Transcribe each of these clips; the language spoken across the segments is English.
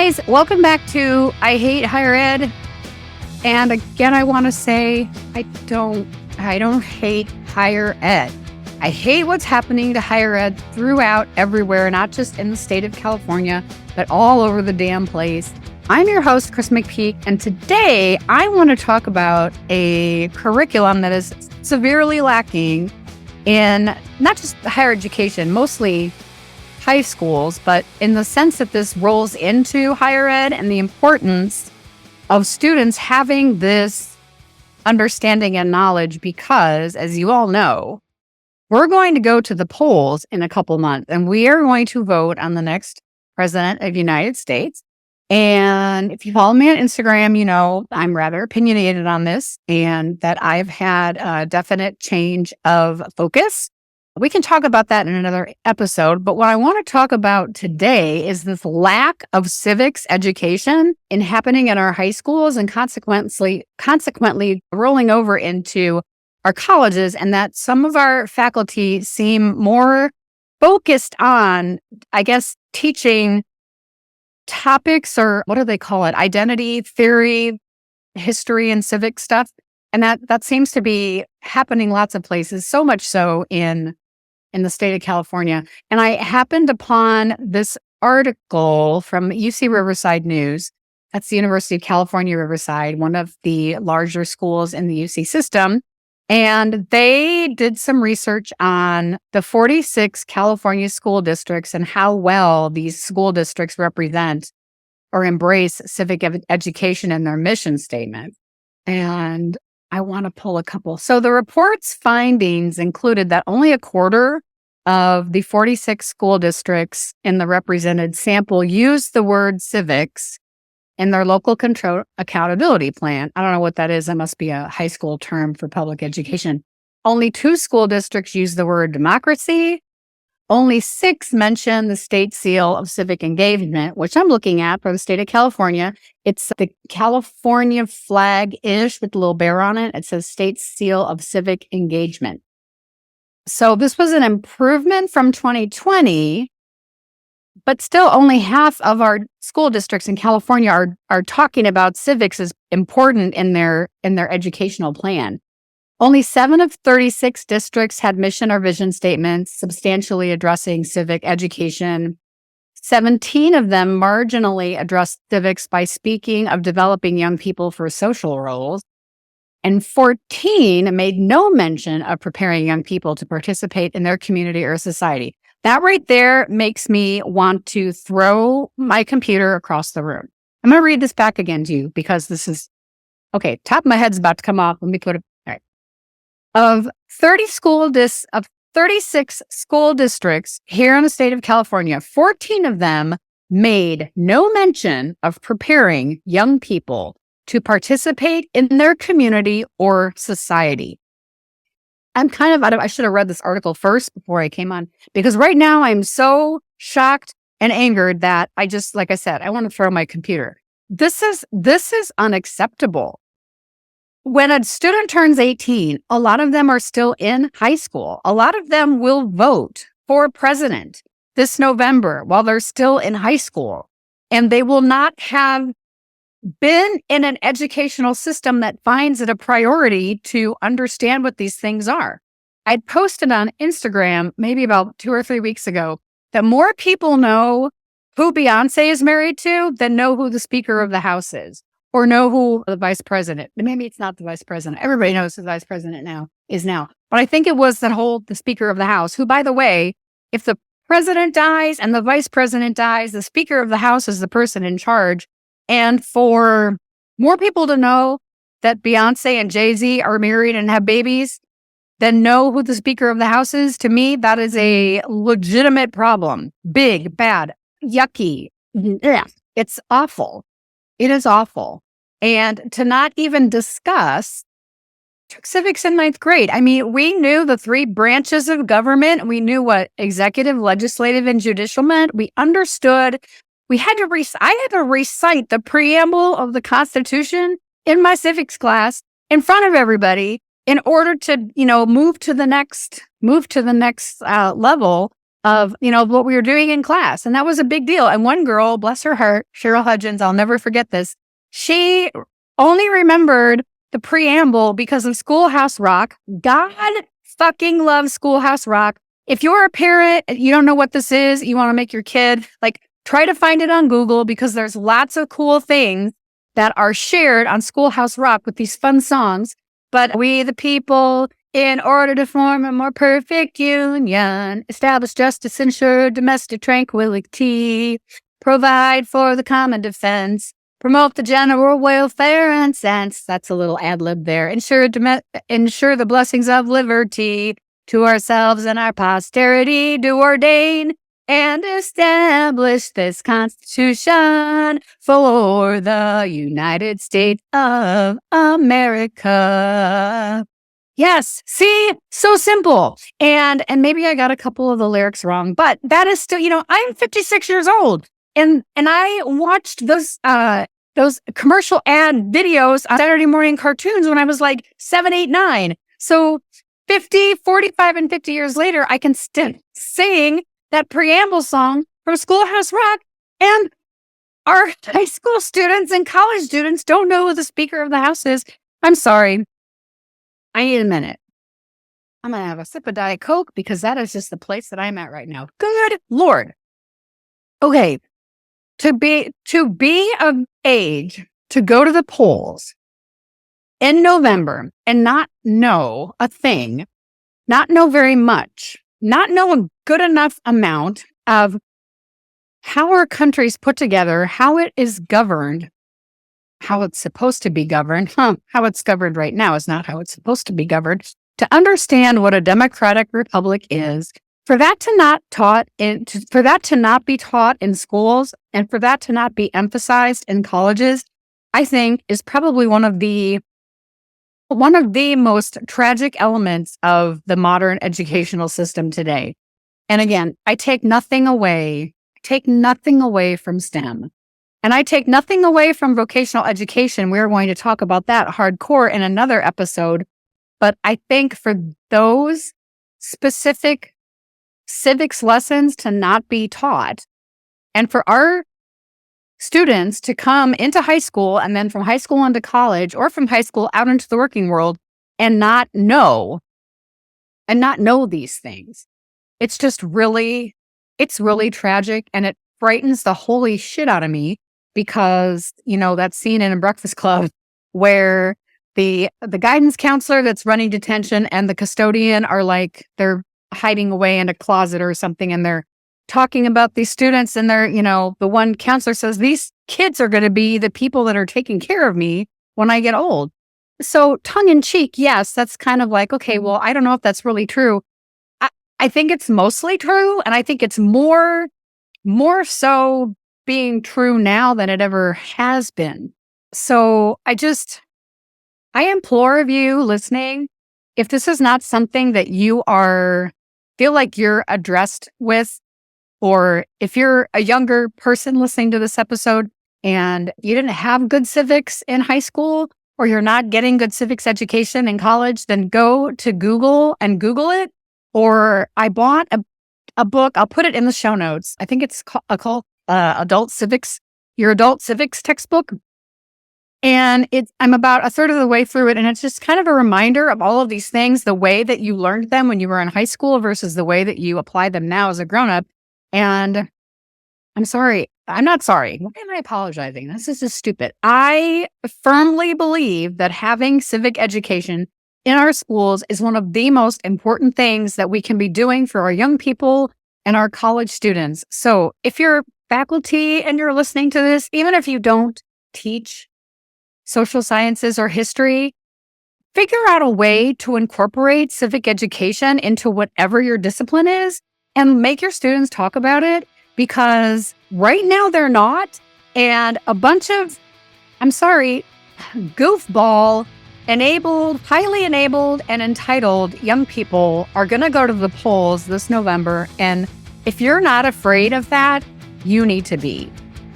guys, welcome back to I Hate Higher Ed. And again, I want to say I don't hate higher ed. I hate what's happening to higher ed throughout everywhere, not just in the state of California, but all over the damn place. I'm your host, Kris McPeak, and today I want to talk about a curriculum that is severely lacking in not just higher education, mostly high schools, but in the sense that this rolls into higher ed and the importance of students having this understanding and knowledge, because as you all know, we're going to go to the polls in a couple months and we are going to vote on the next president of the United States. And if you follow me on Instagram, you know I'm rather opinionated on this and that I've had a definite change of focus. We can talk about that in another episode, but what I want to talk about today is this lack of civics education happening in our high schools and consequently rolling over into our colleges, and that some of our faculty seem more focused on, I guess, teaching topics, or what do they call it? Identity, theory, history, and civic stuff. And that seems to be happening lots of places, so much so in the state of California. And I happened upon this article from UC Riverside News. That's the University of California, Riverside, one of the larger schools in the UC system. And they did some research on the 46 California school districts and how well these school districts represent or embrace civic education in their mission statement. And I want to pull a couple. So the report's findings included that only a quarter of the 46 school districts in the represented sample used the word civics in their local control accountability plan. I don't know what that is. That must be a high school term for public education. Only 2 school districts use the word democracy. Only 6 mention the state seal of civic engagement, which I'm looking at for the state of California. It's the California flag-ish with a little bear on it. It says state seal of civic engagement. So this was an improvement from 2020, but still only half of our school districts in California are talking about civics as important in their educational plan. Only 7 of 36 districts had mission or vision statements substantially addressing civic education. 17 of them marginally addressed civics by speaking of developing young people for social roles. And 14 made no mention of preparing young people to participate in their community or society. That right there makes me want to throw my computer across the room. I'm going to read this back again to you because this is, okay, top of my head's about to come off. Let me put it. Of 36 school districts here in the state of California, 14 of them made no mention of preparing young people to participate in their community or society. I'm kind of I should have read this article first before I came on, because right now I'm so shocked and angered that I just, like I said, I want to throw my computer. This is unacceptable. When a student turns 18, a lot of them are still in high school. A lot of them will vote for president this November while they're still in high school. And they will not have been in an educational system that finds it a priority to understand what these things are. I'd posted on Instagram maybe about 2 or 3 weeks ago that more people know who Beyonce is married to than know who the Speaker of the House is. Or know who the vice president. Maybe it's not the vice president. Everybody knows who the vice president is now. But I think it was the Speaker of the House, who, by the way, if the president dies and the vice president dies, the Speaker of the House is the person in charge. And for more people to know that Beyonce and Jay-Z are married and have babies than know who the Speaker of the House is, to me, that is a legitimate problem. Big, bad, yucky. Yeah, it's awful. It is awful. And to not even discuss civics in 9th grade. I mean, we knew the 3 branches of government. We knew what executive, legislative, and judicial meant. We understood. I had to recite the preamble of the Constitution in my civics class in front of everybody in order to, move to the next level of, what we were doing in class. And that was a big deal. And one girl, bless her heart, Cheryl Hudgens, I'll never forget this. She only remembered the preamble because of Schoolhouse Rock. God fucking loves Schoolhouse Rock. If you're a parent, you don't know what this is, you want to make your kid, try to find it on Google because there's lots of cool things that are shared on Schoolhouse Rock with these fun songs. But we the people, in order to form a more perfect union, establish justice, ensure domestic tranquility, provide for the common defense, promote the general welfare and sense. That's a little ad lib there. Ensure the blessings of liberty to ourselves and our posterity. Do ordain and establish this Constitution for the United States of America. Yes, see, so simple. And maybe I got a couple of the lyrics wrong, but that is still, I'm 56 years old, and I watched those commercial ad videos on Saturday morning cartoons when I was 7, 8, 9. So 45 and 50 years later, I can still sing that preamble song from Schoolhouse Rock, and our high school students and college students don't know who the Speaker of the House is. I'm sorry. I need a minute. I'm going to have a sip of Diet Coke because that is just the place that I'm at right now. Good Lord. Okay. To be of age to go to the polls in November and not know a thing, not know very much, not know a good enough amount of how our country's put together, how it is governed, how it's supposed to be governed. How it's governed right now is not how it's supposed to be governed. To understand what a democratic republic is, for that to not be taught in schools, and for that to not be emphasized in colleges, I think is probably one of the most tragic elements of the modern educational system today. And again, I take nothing away from STEM. And I take nothing away from vocational education. We're going to talk about that hardcore in another episode. But I think for those specific civics lessons to not be taught, and for our students to come into high school and then from high school into college, or from high school out into the working world and not know these things, it's really tragic, and it frightens the holy shit out of me. Because, that scene in A Breakfast Club where the guidance counselor that's running detention and the custodian are they're hiding away in a closet or something, and they're talking about these students, and they're, the one counselor says, these kids are going to be the people that are taking care of me when I get old. So tongue in cheek, yes, that's kind of okay, well, I don't know if that's really true. I think it's mostly true, and I think it's more so being true now than it ever has been. So I implore of you listening, if this is not something that you feel like you're addressed with, or if you're a younger person listening to this episode and you didn't have good civics in high school, or you're not getting good civics education in college, then go to Google and Google it. Or I bought a book, I'll put it in the show notes. I think it's called Adult Civics, your Adult Civics textbook. And I'm about a third of the way through it. And it's just kind of a reminder of all of these things, the way that you learned them when you were in high school versus the way that you apply them now as a grown-up. And I'm sorry. I'm not sorry. Why am I apologizing? This is just stupid. I firmly believe that having civic education in our schools is one of the most important things that we can be doing for our young people and our college students. So if you're faculty and you're listening to this, even if you don't teach social sciences or history, figure out a way to incorporate civic education into whatever your discipline is and make your students talk about it, because right now they're not. And a bunch of, goofball, highly enabled and entitled young people are going to go to the polls this November. And if you're not afraid of that, you need to be.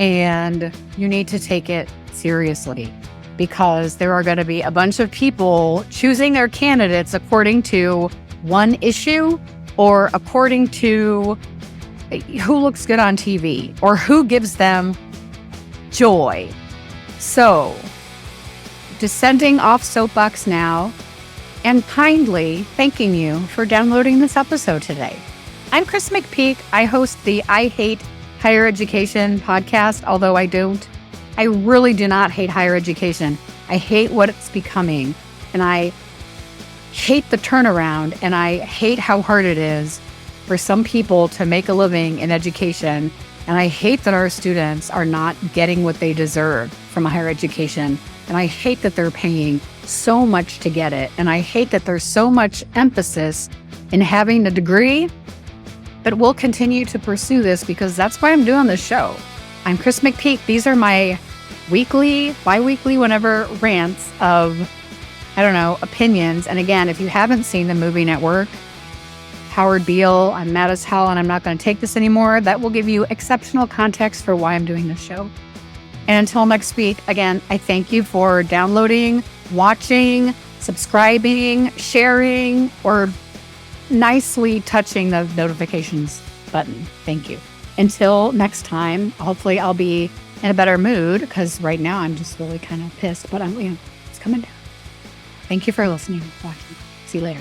And you need to take it seriously, because there are going to be a bunch of people choosing their candidates according to one issue or according to who looks good on TV or who gives them joy. So, descending off soapbox now and kindly thanking you for downloading this episode today. I'm Kris McPeak. I host the I Hate Higher Education podcast, although I really do not hate higher education. I hate what it's becoming, and I hate the turnaround, and I hate how hard it is for some people to make a living in education, and I hate that our students are not getting what they deserve from a higher education, and I hate that they're paying so much to get it, and I hate that there's so much emphasis in having the degree, but we'll continue to pursue this because that's why I'm doing this show. I'm Kris McPeak. These are my weekly, bi-weekly, whenever rants of, opinions. And again, if you haven't seen the movie Network, Howard Beale, I'm mad as hell and I'm not going to take this anymore, that will give you exceptional context for why I'm doing this show. And until next week, again, I thank you for downloading, watching, subscribing, sharing, or nicely touching the notifications button. Thank you. Until next time, hopefully I'll be in a better mood because right now I'm just really kind of pissed, but it's coming down. Thank you for listening and watching. See you later.